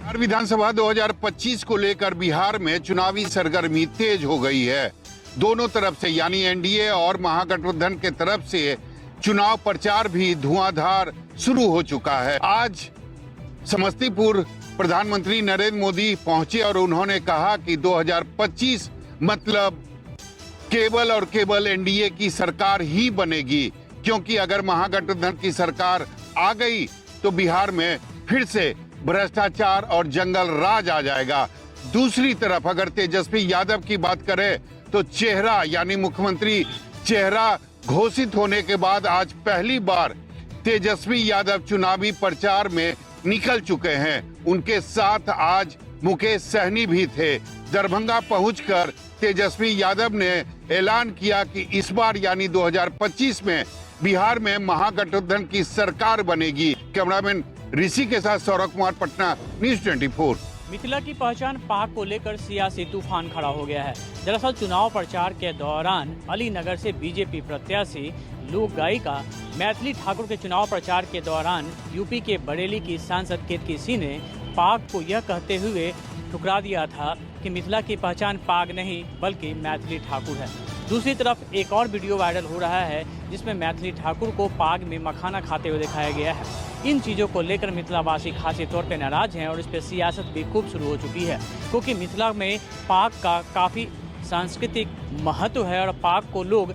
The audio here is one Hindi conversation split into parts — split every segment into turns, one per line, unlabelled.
बिहार विधानसभा 2025 को लेकर बिहार में चुनावी सरगर्मी तेज हो गई है। दोनों तरफ से यानी एनडीए और महागठबंधन के तरफ से चुनाव प्रचार भी धुआंधार शुरू हो चुका है। आज समस्तीपुर प्रधानमंत्री नरेंद्र मोदी पहुंचे और उन्होंने कहा कि 2025 मतलब केवल और केवल एनडीए की सरकार ही बनेगी, क्योंकि अगर महागठबंधन की सरकार आ गई तो बिहार में फिर से भ्रष्टाचार और जंगल राज आ जाएगा। दूसरी तरफ अगर तेजस्वी यादव की बात करें तो चेहरा यानी मुख्यमंत्री चेहरा घोषित होने के बाद आज पहली बार तेजस्वी यादव चुनावी प्रचार में निकल चुके हैं। उनके साथ आज मुकेश सहनी भी थे। दरभंगा पहुंचकर तेजस्वी यादव ने ऐलान किया कि इस बार यानी 2025 में बिहार में महागठबंधन की सरकार बनेगी। कैमरामैन ऋषि के साथ सौरभ कुमार, पटना, न्यूज 24।
मिथिला की पहचान पाक को लेकर सियासी तूफान खड़ा हो गया है। दरअसल चुनाव प्रचार के दौरान अलीनगर से बीजेपी प्रत्याशी लोक गायिका मैथिली ठाकुर के चुनाव प्रचार के दौरान यूपी के बरेली की सांसद केतकी सिंह ने पाक को यह कहते हुए ठुकरा दिया था कि मिथिला की पहचान पाक नहीं बल्कि मैथिली ठाकुर है। दूसरी तरफ एक और वीडियो वायरल हो रहा है जिसमें मैथिली ठाकुर को पाक में मखाना खाते हुए दिखाया गया है। इन चीज़ों को लेकर मिथिलावासी खासी तौर पर नाराज हैं और इस पर सियासत भी खूब शुरू हो चुकी है, क्योंकि मिथिला में पाक का काफ़ी सांस्कृतिक महत्व है और पाक को लोग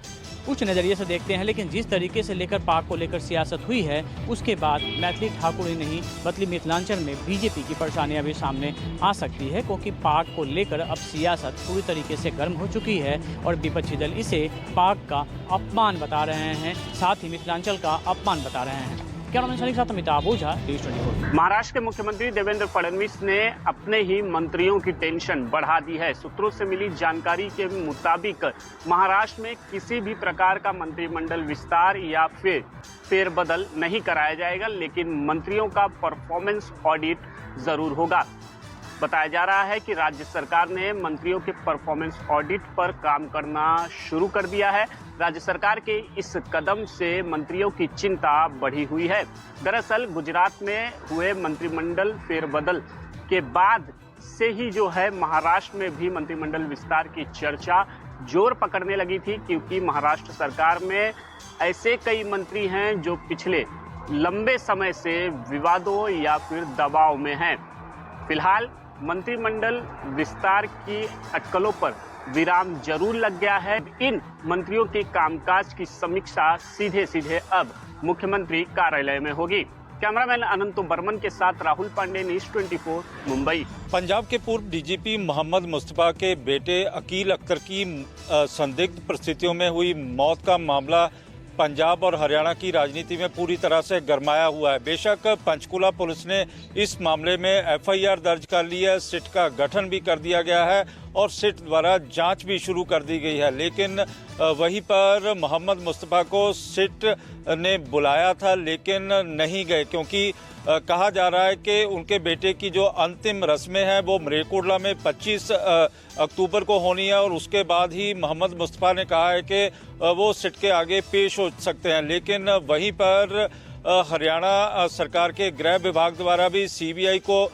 उच्च नज़रिए से देखते हैं। लेकिन जिस तरीके से लेकर पाक को लेकर सियासत हुई है उसके बाद मैथिली ठाकुर ही नहीं बल्कि मिथिलांचल में बीजेपी की परेशानियां भी सामने आ सकती है, क्योंकि पाक को लेकर अब सियासत पूरी तरीके से गर्म हो चुकी है और विपक्षी दल इसे पाक का अपमान बता रहे हैं, साथ ही मिथिलांचल का अपमान बता रहे हैं। कैमरामैन के साथ अमिताभ ओझा, न्यूज 24।
महाराष्ट्र के मुख्यमंत्री देवेंद्र फडणवीस ने अपने ही मंत्रियों की टेंशन बढ़ा दी है। सूत्रों से मिली जानकारी के मुताबिक महाराष्ट्र में किसी भी प्रकार का मंत्रिमंडल विस्तार या फिर फेरबदल नहीं कराया जाएगा, लेकिन मंत्रियों का परफॉर्मेंस ऑडिट जरूर होगा। बताया जा रहा है कि राज्य सरकार ने मंत्रियों के परफॉर्मेंस ऑडिट पर काम करना शुरू कर दिया है। राज्य सरकार के इस कदम से मंत्रियों की चिंता बढ़ी हुई है। दरअसल गुजरात में हुए मंत्रिमंडल फेरबदल के बाद से ही जो है महाराष्ट्र में भी मंत्रिमंडल विस्तार की चर्चा जोर पकड़ने लगी थी, क्योंकि महाराष्ट्र सरकार में ऐसे कई मंत्री हैं जो पिछले लंबे समय से विवादों या फिर दबाव में हैं। फिलहाल मंत्रिमंडल विस्तार की अटकलों पर विराम जरूर लग गया है। इन मंत्रियों के कामकाज की समीक्षा सीधे सीधे अब मुख्यमंत्री कार्यालय में होगी। कैमरामैन अनंत बर्मन के साथ राहुल पांडे, न्यूज 24, मुंबई।
पंजाब के पूर्व डीजीपी मोहम्मद मुस्तफा के बेटे अकील अख्तर की संदिग्ध परिस्थितियों में हुई मौत का मामला पंजाब और हरियाणा की राजनीति में पूरी तरह से गरमाया हुआ है। बेशक पंचकुला पुलिस ने इस मामले में एफआईआर दर्ज कर ली है, सिट का गठन भी कर दिया गया है और सिट द्वारा जांच भी शुरू कर दी गई है। लेकिन वहीं पर मोहम्मद मुस्तफा को सिट ने बुलाया था लेकिन नहीं गए, क्योंकि कहा जा रहा है कि उनके बेटे की जो अंतिम रस्में हैं वो मरेकोटला में 25 अक्टूबर को होनी है और उसके बाद ही मोहम्मद मुस्तफा ने कहा है कि वो सिट के आगे पेश हो सकते हैं। लेकिन वहीं पर हरियाणा सरकार के गृह विभाग द्वारा भी सीबीआई को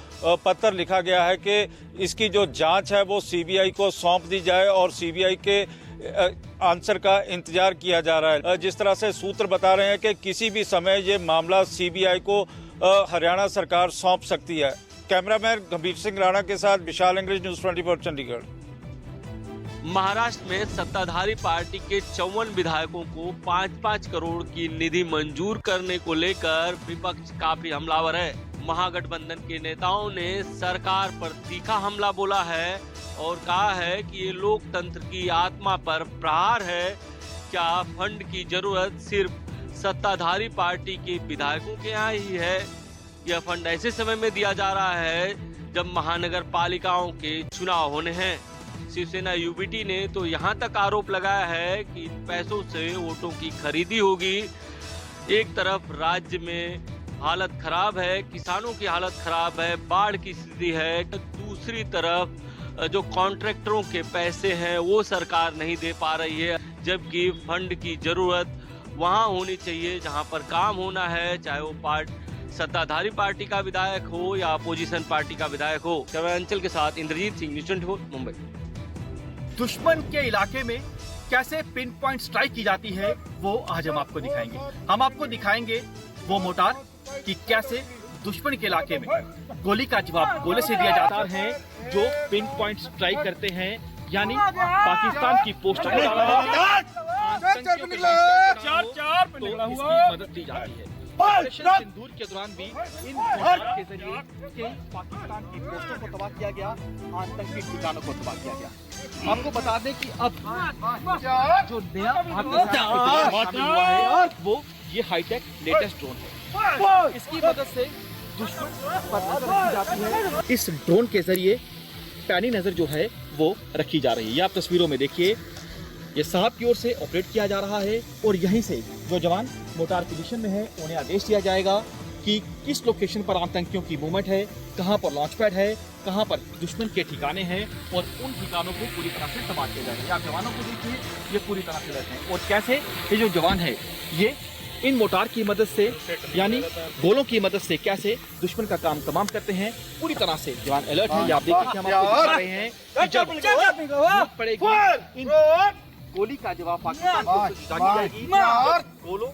पत्र लिखा गया है कि इसकी जो जांच है वो सीबीआई को सौंप दी जाए और सीबीआई के आंसर का इंतजार किया जा रहा है। जिस तरह से सूत्र बता रहे हैं कि किसी भी समय ये मामला सीबीआई को हरियाणा सरकार सौंप सकती है। कैमरामैन गंभीर सिंह राणा के साथ विशाल अंग्रेज, न्यूज 24, चंडीगढ़।
महाराष्ट्र में सत्ताधारी पार्टी के 54 विधायकों को 5-5 करोड़ की निधि मंजूर करने को लेकर विपक्ष काफी हमलावर है। महागठबंधन के नेताओं ने सरकार पर तीखा हमला बोला है और कहा है कि ये लोकतंत्र की आत्मा पर प्रहार है। क्या फंड की जरूरत सिर्फ सत्ताधारी पार्टी के विधायकों के यहाँ ही है? यह फंड ऐसे समय में दिया जा रहा है जब महानगर पालिकाओं के चुनाव होने हैं। शिवसेना यूबीटी ने तो यहाँ तक आरोप लगाया है कि इन पैसों से वोटों की खरीदी होगी। एक तरफ राज्य में हालत खराब है, किसानों की हालत खराब है, बाढ़ की स्थिति है, तो दूसरी तरफ जो कॉन्ट्रैक्टरों के पैसे हैं वो सरकार नहीं दे पा रही है, जबकि फंड की जरूरत वहाँ होनी चाहिए जहाँ पर काम होना है, चाहे वो सत्ताधारी पार्टी का विधायक हो या अपोजिशन पार्टी का विधायक हो। अंचल के साथ इंद्रजीत सिंह, न्यूज़ 24 मुंबई।
दुश्मन के इलाके में कैसे पिन पॉइंट स्ट्राइक की जाती है वो आज हम आपको दिखाएंगे। हम आपको दिखाएंगे वो मोर्टार कि कैसे दुश्मन के इलाके में गोली का जवाब गोले से दिया जाता है, जो पिन पॉइंट स्ट्राइक करते हैं, यानी पाकिस्तान की पोस्टों को मदद दी जाती है। ऑपरेशन सिंदूर के दौरान भी इन मोर्टार के जरिए कई पाकिस्तान की पोस्टों को तबाह किया गया, आतंकी ठिकानों को तबाह किया गया। आपको बता दें कि अब जो नया शामिल हुआ है वो ये हाईटेक लेटेस्ट ड्रोन है। इसकी मदद से दुश्मन पर नजर रखी जाती है। इस ड्रोन के जरिए पैनी नजर जो है वो रखी जा रही है। ये आप तस्वीरों में देखिए, ये साहब की ओर से ऑपरेट किया जा रहा है और यहीं से जो जवान मोर्टार पोजीशन में है उन्हें आदेश दिया जाएगा कि किस लोकेशन पर आतंकियों की मूवमेंट है, कहां पर लॉन्च पैड है, कहां पर दुश्मन के ठिकाने हैं, और उन ठिकानों को पूरी तरह से तबाह किया जाएगा। आप जवानों को देखिए, ये पूरी तरह से रहते हैं और कैसे ये जो जवान है ये इन मोर्टार की मदद से, यानी गोलों की मदद से कैसे दुश्मन का काम तमाम करते हैं। पूरी तरह से जवान अलर्ट है। आप देखिए कि हम आपको दिखा रहे हैं कि जब जरूरत पड़ेगी इन गोली का जवाब पाकिस्तान को जाएगी, गोलों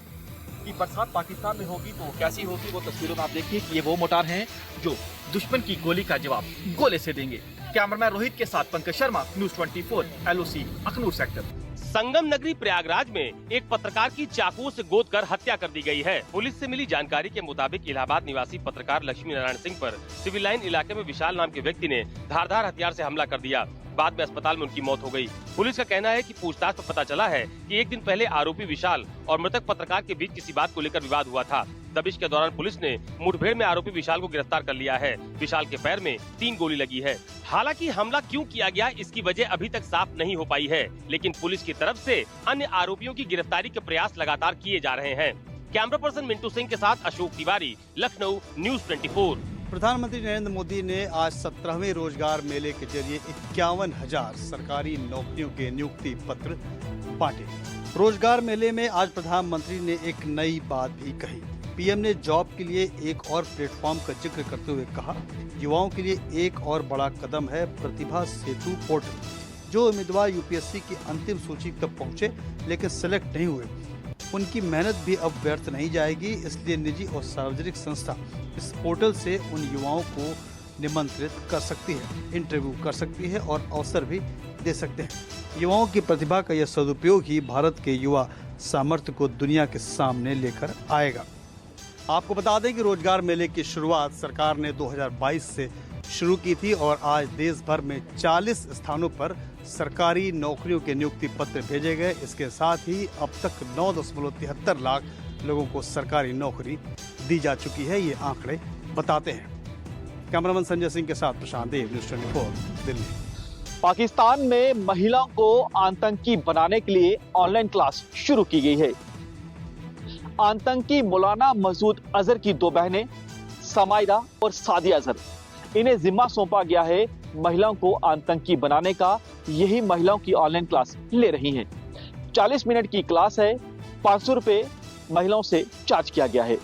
की बरसात पाकिस्तान में होगी तो कैसी होगी वो तस्वीरों में आप देखिए कि ये वो मोर्टार हैं जो दुश्मन की गोली का जवाब गोले से देंगे। कैमरामैन रोहित के साथ Pankaj Sharma, news 24, LOC Akhnoor sector.
Sangam Nagari Prayagraj में एक पत्रकार की चाकुओं से गोद कर हत्या कर दी गई है। पुलिस से मिली जानकारी के मुताबिक इलाहाबाद निवासी पत्रकार लक्ष्मी नारायण सिंह पर सिविल लाइन इलाके में विशाल नाम के व्यक्ति ने धारदार हथियार से हमला कर दिया। बाद में अस्पताल में उनकी मौत हो गई। पुलिस का कहना है कि पूछताछ में पता चला है कि एक दिन पहले आरोपी विशाल और मृतक पत्रकार के बीच किसी बात को लेकर विवाद हुआ था। दबिश के दौरान पुलिस ने मुठभेड़ में आरोपी विशाल को गिरफ्तार कर लिया है। विशाल के पैर में 3 गोली लगी है। हालांकि हमला क्यों किया गया इसकी वजह अभी तक साफ नहीं हो पाई है, लेकिन पुलिस की तरफ से अन्य आरोपियों की गिरफ्तारी के प्रयास लगातार किए जा रहे हैं। कैमरा पर्सन मिंटू सिंह के साथ अशोक तिवारी, लखनऊ, न्यूज़ 24।
प्रधानमंत्री नरेंद्र मोदी ने आज 17वें रोजगार मेले के जरिए 51,000 सरकारी नौकरियों के नियुक्ति पत्र बांटे। रोजगार मेले में आज प्रधानमंत्री ने एक नई बात भी कही। पीएम ने जॉब के लिए एक और प्लेटफॉर्म का जिक्र करते हुए कहा, युवाओं के लिए एक और बड़ा कदम है प्रतिभा सेतु पोर्टल। जो उम्मीदवार यूपीएससी की अंतिम सूची तक पहुंचे लेकिन सिलेक्ट नहीं हुए, उनकी मेहनत भी अब व्यर्थ नहीं जाएगी। इसलिए निजी और सार्वजनिक संस्था इस पोर्टल से उन युवाओं को निमंत्रित कर सकती है, इंटरव्यू कर सकती है और अवसर भी दे सकते हैं। युवाओं की प्रतिभा का यह सदुपयोग ही भारत के युवा सामर्थ्य को दुनिया के सामने लेकर आएगा। आपको बता दें कि रोजगार मेले की शुरुआत सरकार ने 2022 से शुरू की थी और आज देश भर में 40 स्थानों पर सरकारी नौकरियों के नियुक्ति पत्र भेजे गए। इसके साथ ही अब तक 9.73 लाख लोगों को सरकारी नौकरी दी जा चुकी है, ये आंकड़े बताते हैं। कैमरामैन संजय सिंह के साथ प्रशांत देव, न्यूज़ 24, दिल्ली।
पाकिस्तान में महिलाओं को आतंकी बनाने के लिए ऑनलाइन क्लास शुरू की गई है। आतंकी मौलाना मसूद अजहर की 2 बहनें समाइरा और सादिया अजहर, इन्हें जिम्मा सौंपा गया है महिलाओं को आतंकी बनाने का। यही महिलाओं की ऑनलाइन क्लास ले रही हैं। 40 मिनट की क्लास है, 500 रुपए महिलाओं से चार्ज किया गया है।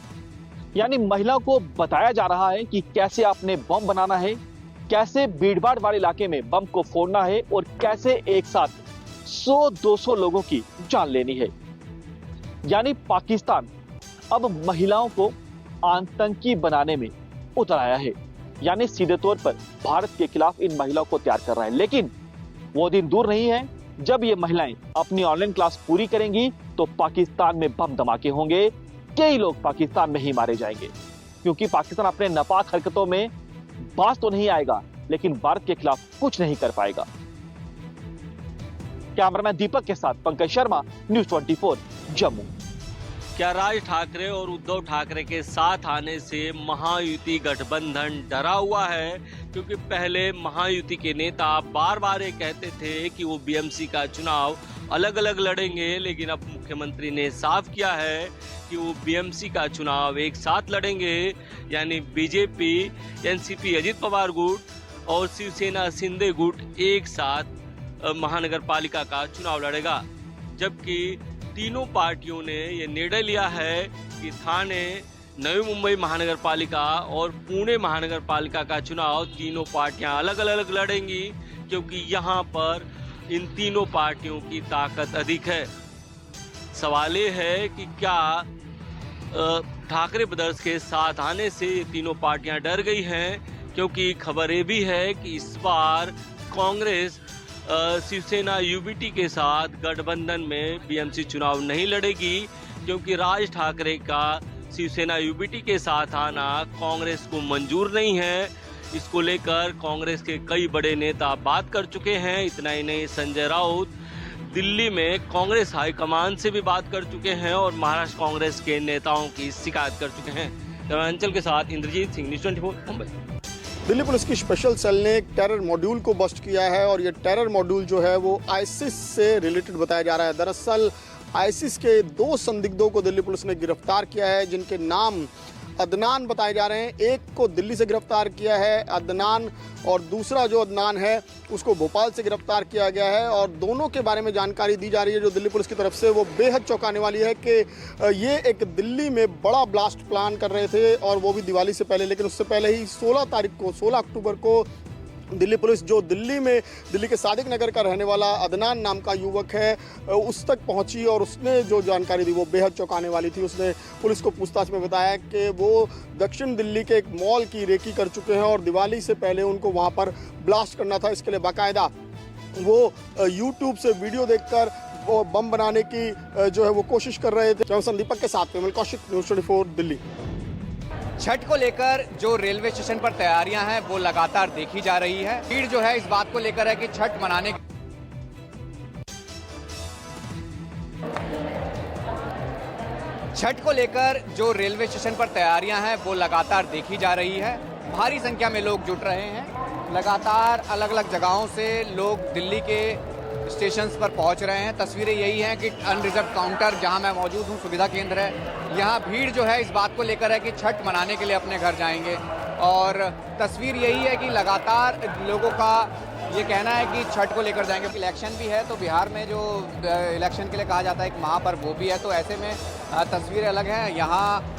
यानी महिलाओं को बताया जा रहा है कि कैसे आपने बम बनाना है, कैसे भीड़भाड़ वाले इलाके में बम को फोड़ना है और कैसे एक साथ 100-200 लोगों की जान लेनी है। यानी पाकिस्तान अब महिलाओं को आतंकी बनाने में उतर आया है, यानी सीधे तौर पर भारत के खिलाफ इन महिलाओं को तैयार कर रहा है। लेकिन वो दिन दूर नहीं है जब ये महिलाएं अपनी ऑनलाइन क्लास पूरी करेंगी तो पाकिस्तान में बम धमाके होंगे, कई लोग पाकिस्तान में ही मारे जाएंगे, क्योंकि पाकिस्तान अपने नापाक हरकतों में बाज तो नहीं आएगा लेकिन भारत के खिलाफ कुछ नहीं कर पाएगा। कैमरामैन दीपक के साथ पंकज शर्मा, न्यूज़ 24, जम्मू।
क्या राज ठाकरे और उद्धव ठाकरे के साथ आने से महायुति गठबंधन डरा हुआ है? क्योंकि पहले महायुति के नेता बार बार ये कहते थे कि वो बीएमसी का चुनाव अलग अलग लड़ेंगे, लेकिन अब मुख्यमंत्री ने साफ किया है कि वो बीएमसी का चुनाव एक साथ लड़ेंगे। यानी बीजेपी, एनसीपी अजित पवार गुट और शिवसेना शिंदे गुट एक साथ महानगर पालिका का चुनाव लड़ेगा। जबकि तीनों पार्टियों ने ये निर्णय लिया है कि थाने, नवी मुंबई महानगर पालिका और पुणे महानगर पालिका का चुनाव तीनों पार्टियां अलग अलग लड़ेंगी, क्योंकि यहाँ पर इन तीनों पार्टियों की ताकत अधिक है। सवाल ये है कि क्या ठाकरे ब्रदर्स के साथ आने से ये तीनों पार्टियां डर गई हैं, क्योंकि खबर ये भी है कि इस बार कांग्रेस शिवसेना यूबीटी के साथ गठबंधन में बीएमसी चुनाव नहीं लड़ेगी, क्योंकि राज ठाकरे का शिवसेना यूबीटी के साथ आना कांग्रेस को मंजूर नहीं है। इसको लेकर कांग्रेस के कई बड़े नेता बात कर चुके हैं। इतना ही नहीं, संजय राउत दिल्ली में कांग्रेस हाईकमान से भी बात कर चुके हैं और महाराष्ट्र कांग्रेस के नेताओं की शिकायत कर चुके हैं। अंचल के साथ इंद्रजीत सिंह, न्यूज़ 24 मुंबई।
दिल्ली पुलिस की स्पेशल सेल ने एक टेरर मॉड्यूल को बस्ट किया है और ये टेरर मॉड्यूल जो है वो आईसिस से रिलेटेड बताया जा रहा है। दरअसल आईसिस के 2 संदिग्धों को दिल्ली पुलिस ने गिरफ्तार किया है, जिनके नाम अदनान बताए जा रहे हैं। एक को दिल्ली से गिरफ्तार किया है अदनान, और दूसरा जो अदनान है उसको भोपाल से गिरफ्तार किया गया है। और दोनों के बारे में जानकारी दी जा रही है जो दिल्ली पुलिस की तरफ से, वो बेहद चौंकाने वाली है कि ये एक दिल्ली में बड़ा ब्लास्ट प्लान कर रहे थे, और वो भी दिवाली से पहले। लेकिन उससे पहले ही 16 अक्टूबर को दिल्ली पुलिस जो दिल्ली के सादिक नगर का रहने वाला अदनान नाम का युवक है उस तक पहुंची, और उसने जो जानकारी दी वो बेहद चौंकाने वाली थी। उसने पुलिस को पूछताछ में बताया कि वो दक्षिण दिल्ली के एक मॉल की रेकी कर चुके हैं और दिवाली से पहले उनको वहां पर ब्लास्ट करना था। इसके लिए बाकायदा वो यूट्यूब से वीडियो देखकर वो बम बनाने की जो है वो कोशिश कर रहे थे। संदीपक के साथ में कौशिक, न्यूज़ 24 दिल्ली।
छठ को लेकर जो रेलवे स्टेशन पर तैयारियां हैं वो लगातार देखी जा रही है। भीड़ जो है इस बात को लेकर है कि छठ मनाने छठ को लेकर जो रेलवे स्टेशन पर तैयारियां हैं वो लगातार देखी जा रही है। भारी संख्या में लोग जुट रहे हैं। लगातार अलग अलग जगहों से लोग दिल्ली के स्टेशंस पर पहुंच रहे हैं। तस्वीरें यही हैं कि अनरिजर्व काउंटर जहां मैं मौजूद हूं, सुविधा केंद्र है, यहां भीड़ जो है इस बात को लेकर है कि छठ मनाने के लिए अपने घर जाएंगे। और तस्वीर यही है कि लगातार लोगों का ये कहना है कि छठ को लेकर जाएंगे। इलेक्शन भी है तो बिहार में जो इलेक्शन के लिए कहा जाता है एक महापर्व वो भी है, तो ऐसे में तस्वीरें अलग हैं। यहाँ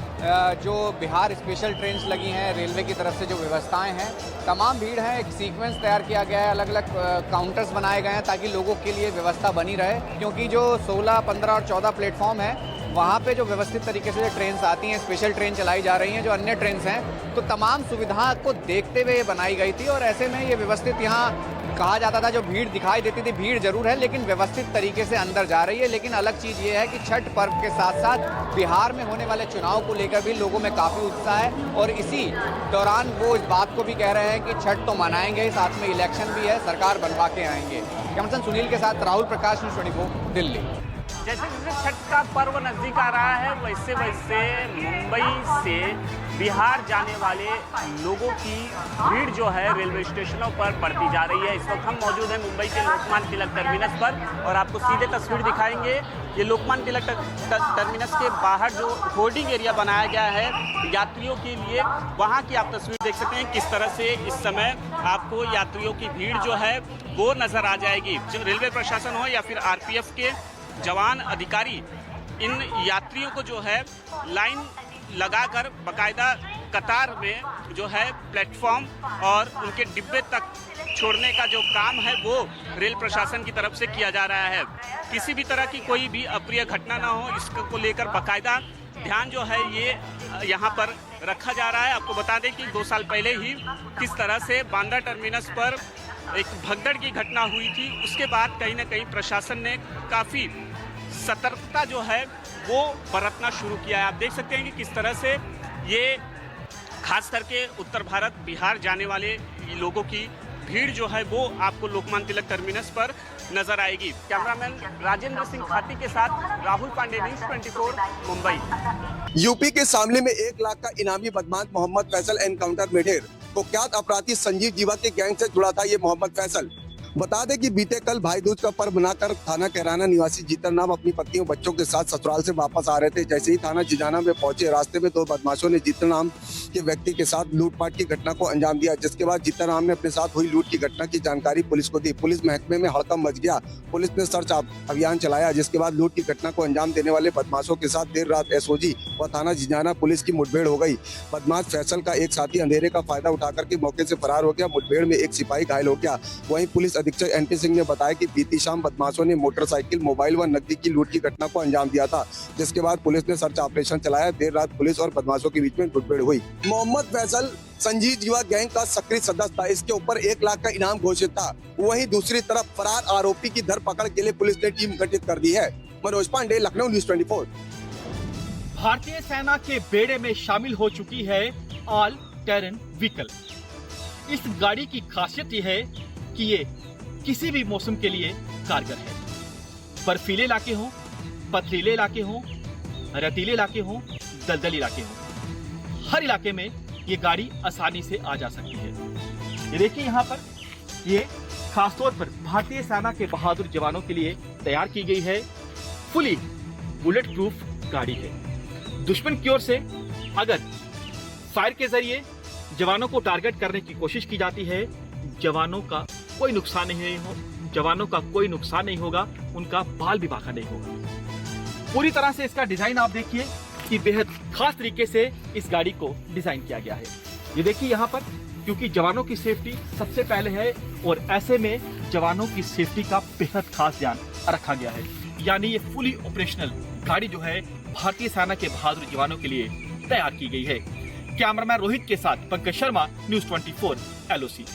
जो बिहार स्पेशल ट्रेन्स लगी हैं, रेलवे की तरफ से जो व्यवस्थाएं हैं, तमाम भीड़ है। एक सीक्वेंस तैयार किया गया है, अलग अलग काउंटर्स बनाए गए हैं ताकि लोगों के लिए व्यवस्था बनी रहे, क्योंकि जो 16, 15 और 14 प्लेटफॉर्म है वहाँ पे जो व्यवस्थित तरीके से ट्रेन्स आती हैं, स्पेशल ट्रेन चलाई जा रही हैं जो अन्य ट्रेन्स हैं, तो तमाम सुविधा को देखते हुए ये बनाई गई थी। और ऐसे में ये व्यवस्थित यहाँ कहा जाता था, जो भीड़ दिखाई देती थी, भीड़ जरूर है लेकिन व्यवस्थित तरीके से अंदर जा रही है। लेकिन अलग चीज़ ये है कि छठ पर्व के साथ साथ बिहार में होने वाले चुनाव को लेकर भी लोगों में काफ़ी उत्साह है, और इसी दौरान वो इस बात को भी कह रहे हैं कि छठ तो मनाएंगे, साथ में इलेक्शन भी है, सरकार बनवा के आएंगे। कैमरामैन सुनील के साथ राहुल प्रकाश, न्यूज़ 24 दिल्ली।
जैसे जैसे छठ का पर्व नजदीक आ रहा है वैसे वैसे मुंबई से बिहार जाने वाले लोगों की भीड़ जो है रेलवे स्टेशनों पर बढ़ती जा रही है। इस वक्त हम मौजूद हैं मुंबई के लोकमान्य तिलक टर्मिनस पर और आपको सीधे तस्वीर दिखाएंगे। ये लोकमान्य तिलक टर्मिनस के बाहर जो होर्डिंग एरिया बनाया गया है यात्रियों के लिए, वहाँ की आप तस्वीर देख सकते हैं किस तरह से इस समय आपको यात्रियों की भीड़ जो है वो नजर आ जाएगी। जो रेलवे प्रशासन हो या फिर आरपीएफ के जवान अधिकारी इन यात्रियों को जो है लाइन लगाकर बकायदा कतार में जो है प्लेटफॉर्म और उनके डिब्बे तक छोड़ने का जो काम है वो रेल प्रशासन की तरफ से किया जा रहा है। किसी भी तरह की कोई भी अप्रिय घटना ना हो, इसको लेकर बकायदा ध्यान जो है ये यहाँ पर रखा जा रहा है। आपको बता दें कि 2 साल पहले ही किस तरह से बांद्रा टर्मिनस पर एक भगदड़ की घटना हुई थी, उसके बाद कहीं ना कहीं प्रशासन ने काफ़ी सतर्कता जो है वो बरतना शुरू किया है। आप देख सकते हैं कि किस तरह से ये खास करके उत्तर भारत बिहार जाने वाले लोगों की भीड़ जो है वो आपको लोकमान्य तिलक टर्मिनस पर नजर आएगी। कैमरामैन राजेंद्र सिंह खाती के साथ राहुल पांडे, न्यूज़ 24 मुंबई।
यूपी के सामने में 1 लाख का इनामी बदमाश मोहम्मद फैसल एनकाउंटर में ढेर। कुख्यात अपराधी संजीव जीवा के गैंग से जुड़ा था ये मोहम्मद फैसल। बता दें कि बीते कल भाई दूज का पर्व मनाकर थाना कैराना निवासी जीतन नाम अपनी पत्नी और बच्चों के साथ ससुराल से वापस आ रहे थे। जैसे ही थाना जिजाना में पहुंचे, रास्ते में दो बदमाशों ने जीतन नाम के व्यक्ति के साथ लूटपाट की घटना को अंजाम दिया, जिसके बाद जीतन नाम ने अपने साथ हुई लूट की घटना की जानकारी पुलिस को दी। पुलिस महकमे में हड़कंप मच गया। पुलिस ने सर्च अभियान चलाया, जिसके बाद लूट की घटना को अंजाम देने वाले बदमाशों के साथ देर रात एसओजी व थाना जिजाना पुलिस की मुठभेड़ हो गई। बदमाश फैसल का एक साथी अंधेरे का फायदा उठाकर के मौके से फरार हो गया। मुठभेड़ में एक सिपाही घायल हो गया। वहीं पुलिस अधीक्षक एनपी सिंह ने बताया कि बीती शाम बदमाशों ने मोटरसाइकिल, मोबाइल व नकदी की लूट की घटना को अंजाम दिया था, जिसके बाद पुलिस ने सर्च ऑपरेशन चलाया। देर रात पुलिस और बदमाशों के बीच में मुठभेड़ हुई। मोहम्मद फैसल संजीव युवा गैंग का सक्रिय सदस्य था। इसके ऊपर 1 लाख का इनाम घोषित था। वहीं दूसरी तरफ फरार आरोपी की धरपकड़ के लिए पुलिस ने टीम गठित कर दी है। मनोज पांडे, लखनऊ न्यूज़ 24।
भारतीय सेना के बेड़े में शामिल हो चुकी है ऑल टेरेन व्हीकल। इस गाड़ी की खासियत यह है कि ये किसी भी मौसम के लिए कारगर है। बर्फीले इलाके हों, पथरीले इलाके हों, रेतीले इलाके हों, दलदली इलाके हों, हर इलाके में ये गाड़ी आसानी से आ जा सकती है। ये देखिए यहाँ पर, ये खासतौर पर भारतीय सेना के बहादुर जवानों के लिए तैयार की गई है। फुली बुलेट प्रूफ गाड़ी है। दुश्मन की ओर से अगर फायर के जरिए जवानों को टारगेट करने की कोशिश की जाती है, जवानों का कोई नुकसान नहीं होगा, उनका बाल भी बांका नहीं होगा। पूरी तरह से इसका डिजाइन आप देखिए कि बेहद खास तरीके से इस गाड़ी को डिजाइन किया गया है। ये देखिए यहाँ पर, क्योंकि जवानों की सेफ्टी सबसे पहले है और ऐसे में जवानों की सेफ्टी का बेहद खास ध्यान रखा गया है। यानी ये फुली ऑपरेशनल गाड़ी जो है भारतीय सेना के बहादुर जवानों के लिए तैयार की गई है। कैमरामैन रोहित के साथ पंकज शर्मा, न्यूज़ 24 LOC।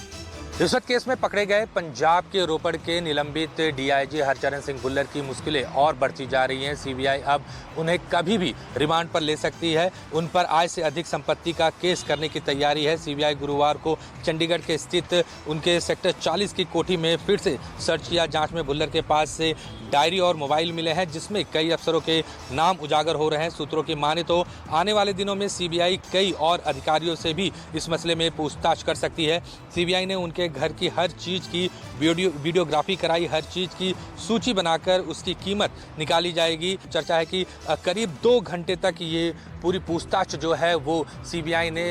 रिश्वत केस में पकड़े गए पंजाब के रोपड़ के निलंबित डीआईजी हरचरण सिंह भुल्लर की मुश्किलें और बढ़ती जा रही हैं। सीबीआई अब उन्हें कभी भी रिमांड पर ले सकती है। उन पर आय से अधिक संपत्ति का केस करने की तैयारी है। सीबीआई गुरुवार को चंडीगढ़ के स्थित उनके सेक्टर 40 की कोठी में फिर से सर्च किया। जांच में भुल्लर के पास से डायरी और मोबाइल मिले हैं, जिसमें कई अफसरों के नाम उजागर हो रहे हैं। सूत्रों की माने तो आने वाले दिनों में सीबीआई कई और अधिकारियों से भी इस मसले में पूछताछ कर सकती है। सीबीआई ने उनके घर की हर चीज़ की वीडियोग्राफी कराई। हर चीज़ की सूची बनाकर उसकी कीमत निकाली जाएगी। चर्चा है कि करीब 2 घंटे तक ये पूरी पूछताछ जो है वो सीबीआई ने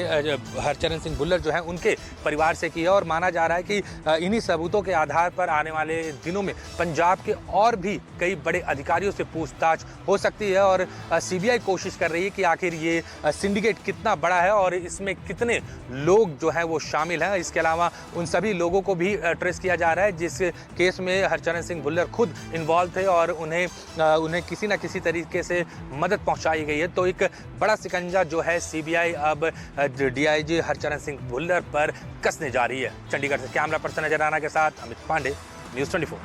हरचरण सिंह भुल्लर जो है उनके परिवार से की है और माना जा रहा है कि इन्हीं सबूतों के आधार पर आने वाले दिनों में पंजाब के और भी कई बड़े अधिकारियों से पूछताछ हो सकती है। और सीबीआई कोशिश कर रही है कि आखिर ये सिंडिकेट कितना बड़ा है और इसमें कितने लोग जो हैं वो शामिल हैं। इसके अलावा उन सभी लोगों को भी ट्रेस किया जा रहा है जिस केस में हरचरण सिंह भुल्लर खुद इन्वॉल्व थे और उन्हें किसी न किसी तरीके से मदद पहुंचाई गई है। तो एक बड़ा शिकंजा जो है सीबीआई अब डीआईजी हरचरण सिंह भुल्लर पर कसने जा रही है। चंडीगढ़ से कैमरा पर्सन नजर आना के साथ अमित पांडे, न्यूज़ 24।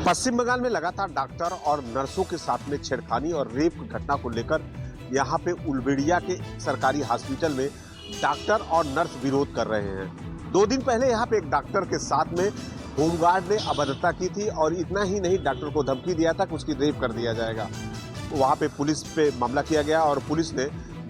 पश्चिम बंगाल में लगातार डॉक्टर और नर्सों के साथ में छेड़खानी और रेप की घटना को लेकर यहाँ पे उलबेड़िया के सरकारी हॉस्पिटल में डॉक्टर और नर्स विरोध कर रहे हैं। 2 दिन पहले यहाँ पे एक डॉक्टर के साथ में होमगार्ड ने अभद्रता की थी और इतना ही नहीं, डॉक्टर को धमकी दिया था कि उसकी रेप कर दिया जाएगा। वहाँ पे पुलिस पे मामला किया गया और पुलिस ने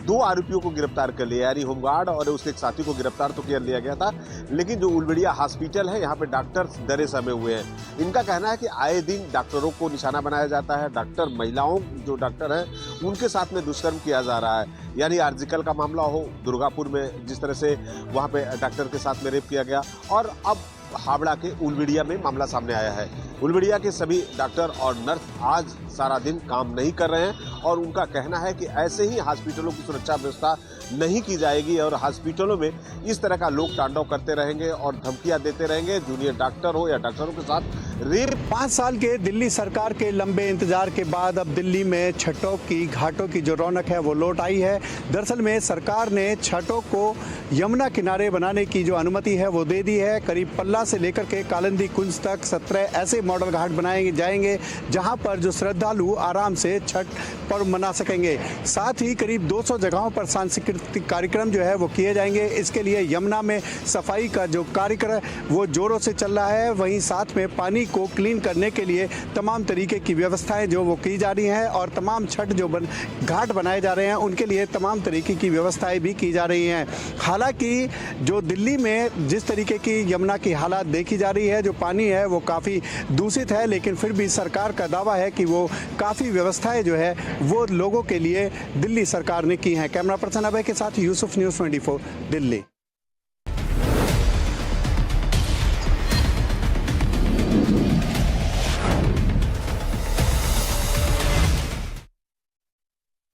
2 आरोपियों को गिरफ्तार कर लिया, यानी होमगार्ड और उसके एक साथी को गिरफ्तार तो कर लिया गया था। लेकिन जो उलबेड़िया हॉस्पिटल है, यहाँ पे डॉक्टर डरे समे हुए हैं। इनका कहना है कि आए दिन डॉक्टरों को निशाना बनाया जाता है। डॉक्टर, महिलाओं जो डॉक्टर हैं उनके साथ में दुष्कर्म किया जा रहा है। यानी आर्जिकल का मामला हो, दुर्गापुर में जिस तरह से वहाँ पे डॉक्टर के साथ में रेप किया गया, और अब हावड़ा के उलबेड़िया में मामला सामने आया है। उलबेड़िया के सभी डॉक्टर और नर्स आज सारा दिन काम नहीं कर रहे हैं और उनका कहना है कि ऐसे ही हॉस्पिटलों की सुरक्षा व्यवस्था नहीं की जाएगी और हॉस्पिटलों में इस तरह का लोग तांडव करते रहेंगे और धमकियां देते रहेंगे, जूनियर डॉक्टर हो या डॉक्टरों के साथ रेप।
5 साल के दिल्ली सरकार के लंबे इंतजार के बाद अब दिल्ली में छठों की घाटों की जो रौनक है वो लौट आई है। दरअसल में सरकार ने छठों को यमुना किनारे बनाने की जो अनुमति है वो दे दी है। करीब पल्ला से लेकर के कालिंदी कुंज तक 17 ऐसे मॉडल घाट बनाए जाएंगे जहां पर जो श्रद्धालु आराम से छठ पर्व मना सकेंगे। साथ ही करीब 200 जगहों पर सांस्कृतिक कार्यक्रम जो है वो किए जाएंगे। इसके लिए यमुना में सफाई का जो कार्यक्रम वो जोरों से चल रहा है। वहीं साथ में पानी पानी को क्लीन करने के लिए तमाम तरीके की व्यवस्थाएं जो वो की जा रही हैं और तमाम छठ जो घाट बनाए जा रहे हैं उनके लिए तमाम तरीके की व्यवस्थाएं भी की जा रही हैं। हालांकि जो दिल्ली में जिस तरीके की यमुना की हालात देखी जा रही है, जो पानी है वो काफ़ी दूषित है, लेकिन फिर भी सरकार का दावा है कि वो काफ़ी व्यवस्थाएं जो है वो लोगों के लिए दिल्ली सरकार ने की हैं। कैमरा पर्सन अभय के साथ यूसुफ, न्यूज़ 24 दिल्ली।